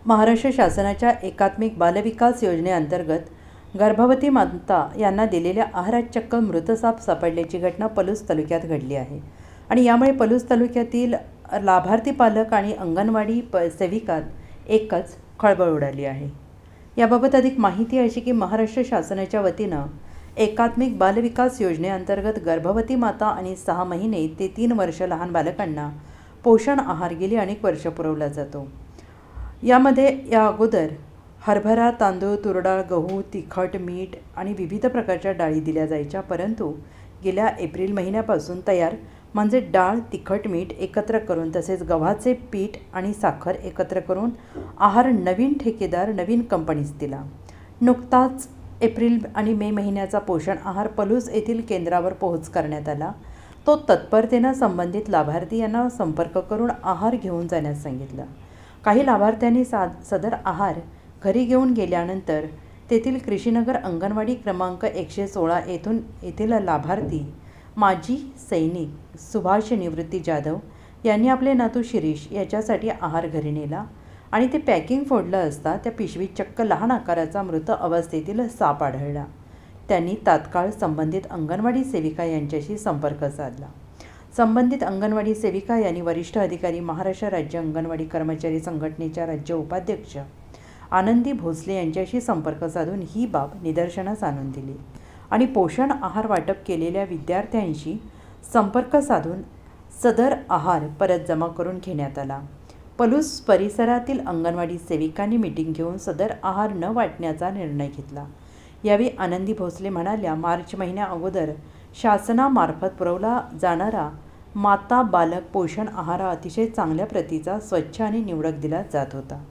महाराष्ट्र शासनाच्या एकात्मिक बालविकास योजनेअंतर्गत गर्भवती माता यांना दिलेल्या आहारात चक्क मृत साप सापडल्याची घटना पलूस तालुक्यात घडली आहे आणि यामुळे पलूस तालुक्यातील लाभार्थी पालक आणि अंगणवाडी सेविकात एकच खळबळ उडाली आहे। याबाबत अधिक माहिती अशी की महाराष्ट्र शासनाच्या वतीनं एकात्मिक बालविकास योजनेअंतर्गत गर्भवती माता आणि 6 महिने ते 3 वर्ष लहान बालकांना पोषण आहार गेली अनेक वर्ष पुरवला जातो। यामध्ये या अगोदर हरभरा, तांदूळ, तुरडाळ, गहू, तिखट, मीठ आणि विविध प्रकारच्या डाळी दिल्या जायच्या, परंतु गेल्या एप्रिल महिन्यापासून तयार म्हणजे डाळ, तिखट, मीठ एकत्र करून तसेच गव्हाचे पीठ आणि साखर एकत्र करून आहार नवीन ठेकेदार नवीन कंपनीस दिला। नुकताच एप्रिल आणि मे महिन्याचा पोषण आहार पलूस येथील केंद्रावर पोहोच करण्यात आला। तो तत्परतेने संबंधित लाभार्थी यांना संपर्क करून आहार घेऊन जाण्यास सांगितलं। काही लाभार्थ्यांनी सदर आहार घरी घेऊन गेल्यानंतर तेथील कृषीनगर अंगणवाडी क्रमांक 116 येथील लाभार्थी माजी सैनिक सुभाष निवृत्ती जाधव यांनी आपले नातू शिरीष याच्यासाठी आहार घरी नेला आणि ते पॅकिंग फोडलं असता त्या पिशवीत चक्क लहान आकाराचा मृत अवस्थेतील साप आढळला। त्यांनी तात्काळ संबंधित अंगणवाडी सेविका यांच्याशी संपर्क साधला। संबंधित अंगणवाडी सेविका यांनी वरिष्ठ अधिकारी, महाराष्ट्र राज्य अंगणवाडी कर्मचारी संघटनेच्या राज्य उपाध्यक्ष आनंदी भोसले यांच्याशी संपर्क साधून ही बाब निदर्शनास आणून दिली आणि पोषण आहार वाटप केलेल्या विद्यार्थ्यांशी संपर्क साधून सदर आहार परत जमा करून घेण्यात आला। पलूस परिसरातील अंगणवाडी सेविकांनी मीटिंग घेऊन सदर आहार न वाटण्याचा निर्णय घेतला। यावेळी आनंदी भोसले म्हणाल्या, मार्च महिन्या अगोदर शासनामार्फत पुरवला जाणारा माता बालक पोषण आहार अतिशय चांगल्या प्रतीचा, स्वच्छ आणि निवडक दिला जात होता।